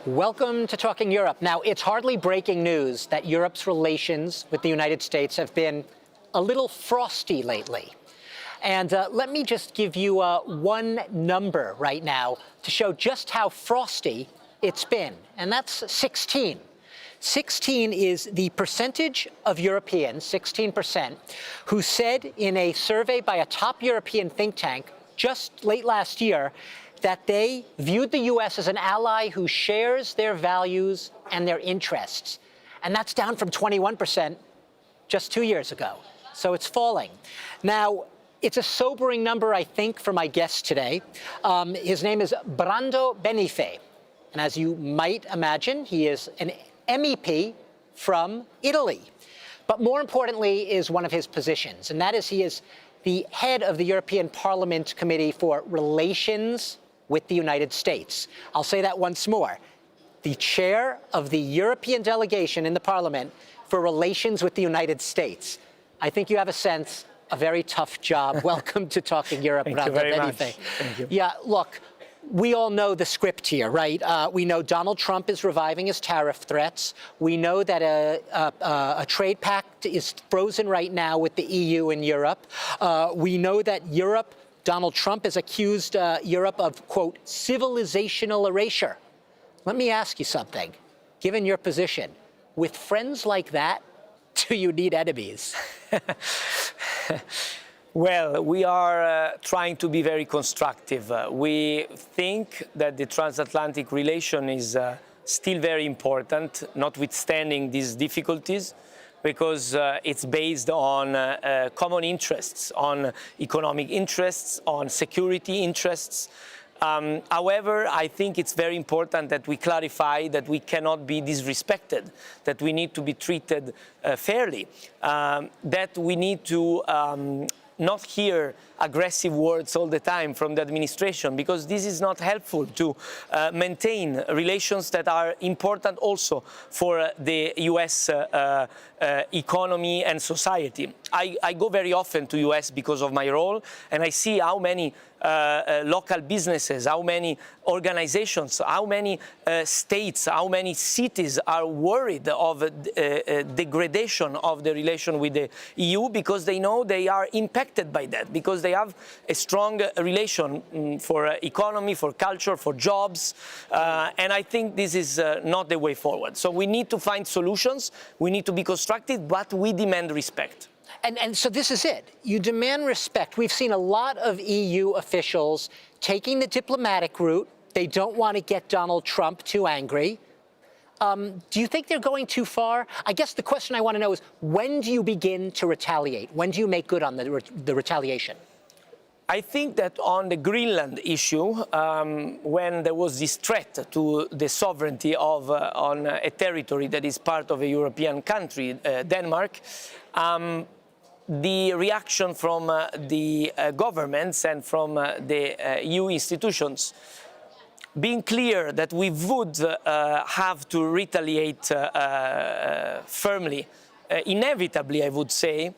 Welcome to Talking Europe. Now, it's hardly breaking news that Europe's relations with the United States have been a little frosty lately. And let me just give you one number right now to show just how frosty it's been, and that's 16. 16 is the percentage of Europeans, 16%, who said in a survey by a top European think tank just late last year that they viewed the U.S. as an ally who shares their values and their interests. And that's down from 21% just 2 years ago. So it's falling. Now, it's a sobering number, I think, for my guest today. His name is Brando Benifei. And as you might imagine, he is an MEP from Italy. But more importantly is one of his positions, and that is he is the head of the European Parliament Committee for Relations with the United States. I'll say that once more. The chair of the European delegation in the Parliament for Relations with the United States. I think you have a sense, a very tough job. Welcome to Talking Europe. Thank you very much. Thank you. Yeah, look, we all know the script here, right? We know Donald Trump is reviving his tariff threats. We know that a trade pact is frozen right now with the EU and Europe. We know that Donald Trump has accused Europe of, quote, civilizational erasure. Let me ask you something. Given your position, with friends like that, do you need enemies? Well, we are trying to be very constructive. We think that the transatlantic relation is still very important, notwithstanding these difficulties, because it's based on common interests, on economic interests, on security interests. However, I think it's very important that we clarify that we cannot be disrespected, that we need to be treated fairly, that we need to not hear aggressive words all the time from the administration, because this is not helpful to maintain relations that are important also for the US economy and society. I go very often to US because of my role, and I see how many local businesses, how many organizations, how many states, how many cities are worried of degradation of the relation with the EU, because they know they are impacted by that, because they have a strong relation for economy, for culture, for jobs, and I think this is not the way forward. So we need to find solutions, we need to be constructive, but we demand respect. And so this is it. You demand respect. We've seen a lot of EU officials taking the diplomatic route. They don't want to get Donald Trump too angry. Do you think they're going too far? I guess the question I want to know is, when do you begin to retaliate? When do you make good on the retaliation? I think that on the Greenland issue, when there was this threat to the sovereignty of on a territory that is part of a European country, Denmark, the reaction from the governments and from the EU institutions being clear that we would have to retaliate firmly, inevitably, I would say,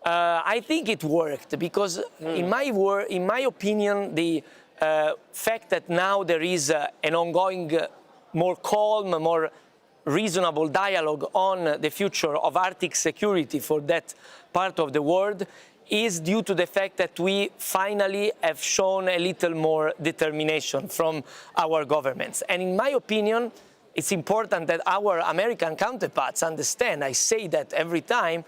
I think it worked, because in my opinion, the fact that now there is an ongoing, more calm, more reasonable dialogue on the future of Arctic security for that part of the world is due to the fact that we finally have shown a little more determination from our governments. And in my opinion, it's important that our American counterparts understand, I say that every time,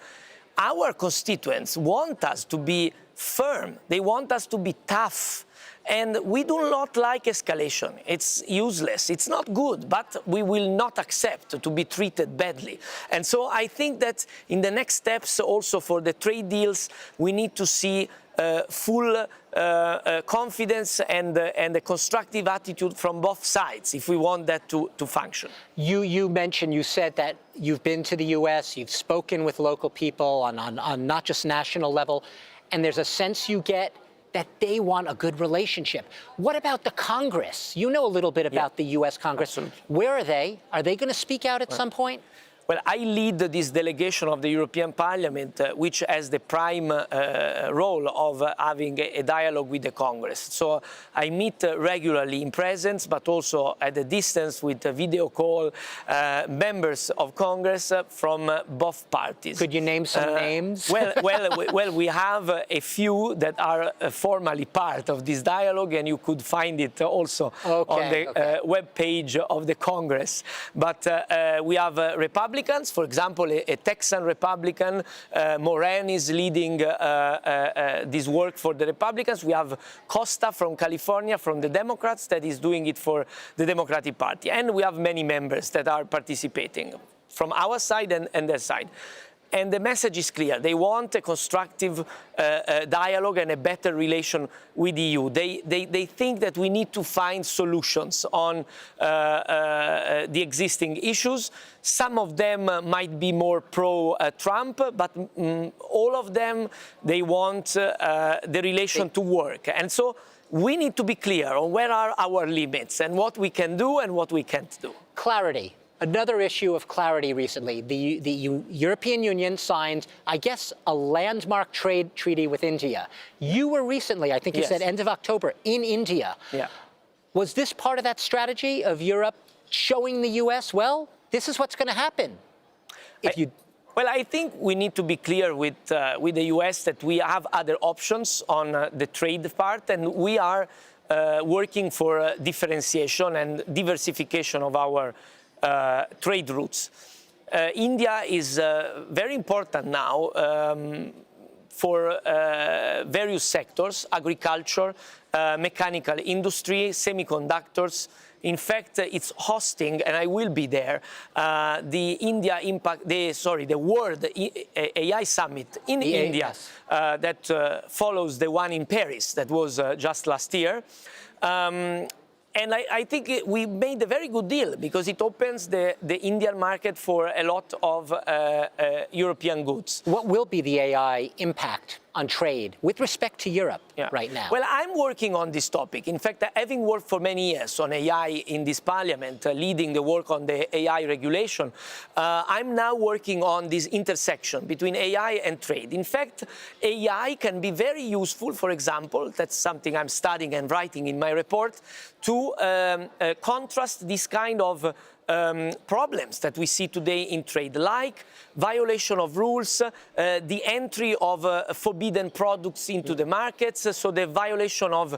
our constituents want us to be firm, they want us to be tough. And we do not like escalation. It's useless, it's not good, but we will not accept to be treated badly. And so I think that in the next steps also for the trade deals, we need to see full confidence and a constructive attitude from both sides if we want that to function. You said that you've been to the US, you've spoken with local people on not just national level, and there's a sense you get that they want a good relationship. What about the Congress? You know a little bit about the US Congress. Absolutely. Where are they? Are they going to speak out at some point? Well, I lead this delegation of the European Parliament, which has the prime role of having a dialogue with the Congress. So I meet regularly in presence, but also at a distance with a video call members of Congress from both parties. Could you name some names? Well, we have a few that are formally part of this dialogue, and you could find it also on the web page of the Congress. But we have Republicans, for example, a Texan Republican, Moran is leading this work for the Republicans. We have Costa from California, from the Democrats, that is doing it for the Democratic Party. And we have many members that are participating from our side and their side. And the message is clear. They want a constructive dialogue and a better relation with the EU. They think that we need to find solutions on the existing issues. Some of them might be more pro-Trump, but all of them, they want the relation to work. And so we need to be clear on where are our limits and what we can do and what we can't do. Clarity. Another issue of clarity recently, the European Union signed, I guess, a landmark trade treaty with India. You were recently, I think you said end of October, in India. Yeah. Was this part of that strategy of Europe showing the U.S., well, this is what's going to happen? Well, I think we need to be clear with the U.S. that we have other options on the trade part, and we are working for differentiation and diversification of our trade routes. India is very important now for various sectors: agriculture, mechanical industry, semiconductors. In fact, it's hosting, and I will be there, the World AI Summit in India that follows the one in Paris that was just last year. And I think we made a very good deal because it opens the Indian market for a lot of European goods. What will be the AI impact on trade with respect to Europe right now? Well, I'm working on this topic. In fact, having worked for many years on AI in this parliament, leading the work on the AI regulation, I'm now working on this intersection between AI and trade. In fact, AI can be very useful, for example, that's something I'm studying and writing in my report, to contrast this kind of problems that we see today in trade, like violation of rules, the entry of forbidden products into the markets, so the violation of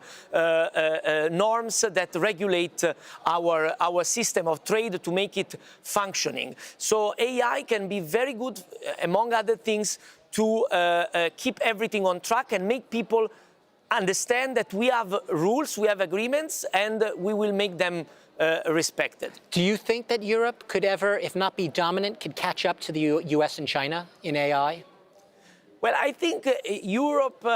norms that regulate our system of trade to make it functioning. So AI can be very good, among other things, to keep everything on track and make people understand that we have rules, we have agreements, and we will make them respected. Do you think that Europe could ever, if not be dominant, could catch up to the US and China in AI? Well, I think Europe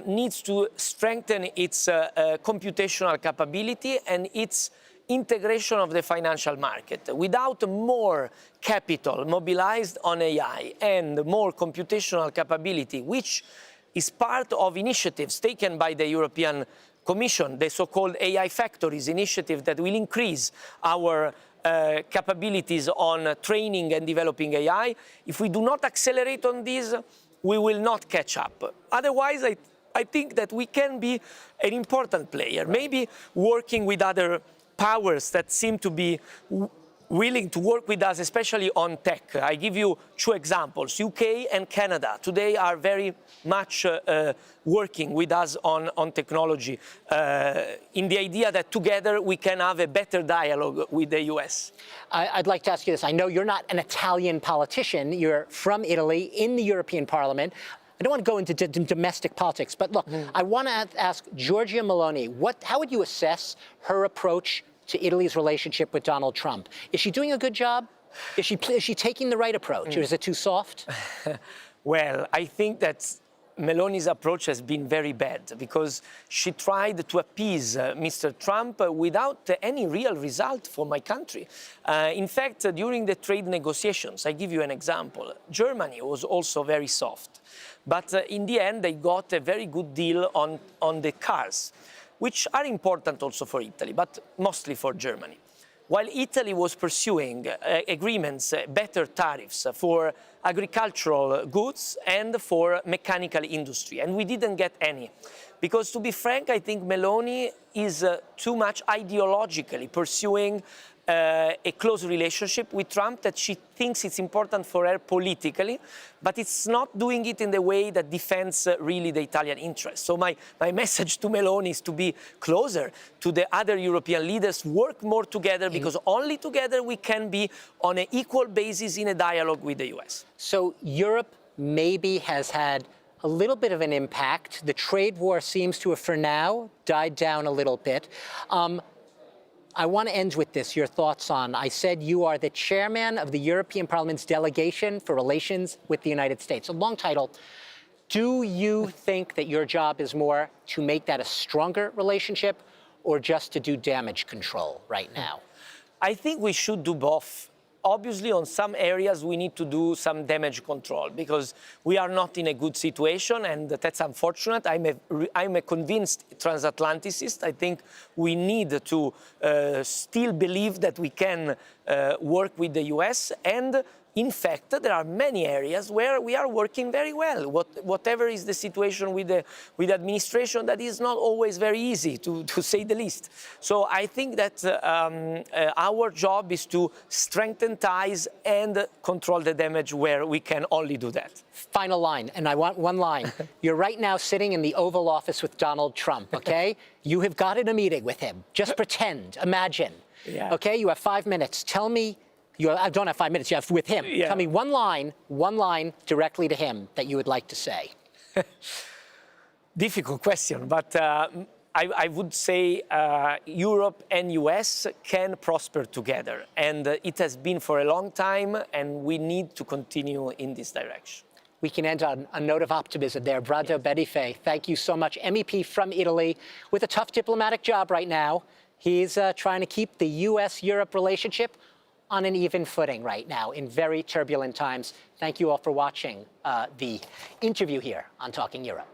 needs to strengthen its computational capability and its integration of the financial market. Without more capital mobilized on AI and more computational capability, which is part of initiatives taken by the European Commission, the so-called AI Factories initiative that will increase our capabilities on training and developing AI. If we do not accelerate on this, we will not catch up. Otherwise, I think that we can be an important player, maybe working with other powers that seem to be willing to work with us, especially on tech. I give you two examples. UK and Canada today are very much working with us on technology, in the idea that together we can have a better dialogue with the US. I'd like to ask you this. I know you're not an Italian politician. You're from Italy in the European Parliament. I don't want to go into domestic politics, but look, I want to ask Giorgia Meloni, how would you assess her approach to Italy's relationship with Donald Trump? Is she doing a good job? Is she taking the right approach, or is it too soft? Well, I think that Meloni's approach has been very bad because she tried to appease Mr. Trump without any real result for my country. In fact, during the trade negotiations, I give you an example. Germany was also very soft, but in the end, they got a very good deal on the cars, which are important also for Italy, but mostly for Germany. while Italy was pursuing agreements, better tariffs for agricultural goods and for mechanical industry, and we didn't get any. Because to be frank, I think Meloni is too much ideologically pursuing a close relationship with Trump that she thinks it's important for her politically, but it's not doing it in the way that defends really the Italian interests. So my message to Meloni is to be closer to the other European leaders, work more together, because only together we can be on an equal basis in a dialogue with the US. So Europe maybe has had a little bit of an impact. The trade war seems to have, for now, died down a little bit. I want to end with this, your thoughts on, I said you are the chairman of the European Parliament's delegation for relations with the United States. A long title. Do you think that your job is more to make that a stronger relationship or just to do damage control right now? I think we should do both. Obviously, on some areas, we need to do some damage control because we are not in a good situation, and that's unfortunate. I'm a convinced transatlanticist. I think we need to still believe that we can work with the US, and in fact, there are many areas where we are working very well. Whatever is the situation with the administration, that is not always very easy, to say the least. So I think that our job is to strengthen ties and control the damage where we can only do that. Final line, and I want one line. You're right now sitting in the Oval Office with Donald Trump, okay? You have got in a meeting with him. Just pretend, imagine. Yeah. Okay, you have 5 minutes. Tell me. I don't have 5 minutes, you have with him. Yeah. Tell me one line directly to him that you would like to say. Difficult question, but I would say Europe and US can prosper together. And it has been for a long time, and we need to continue in this direction. We can end on a note of optimism there. Brando Benifei, thank you so much. MEP from Italy with a tough diplomatic job right now. He's trying to keep the US-Europe relationship on an even footing right now in very turbulent times. Thank you all for watching the interview here on Talking Europe.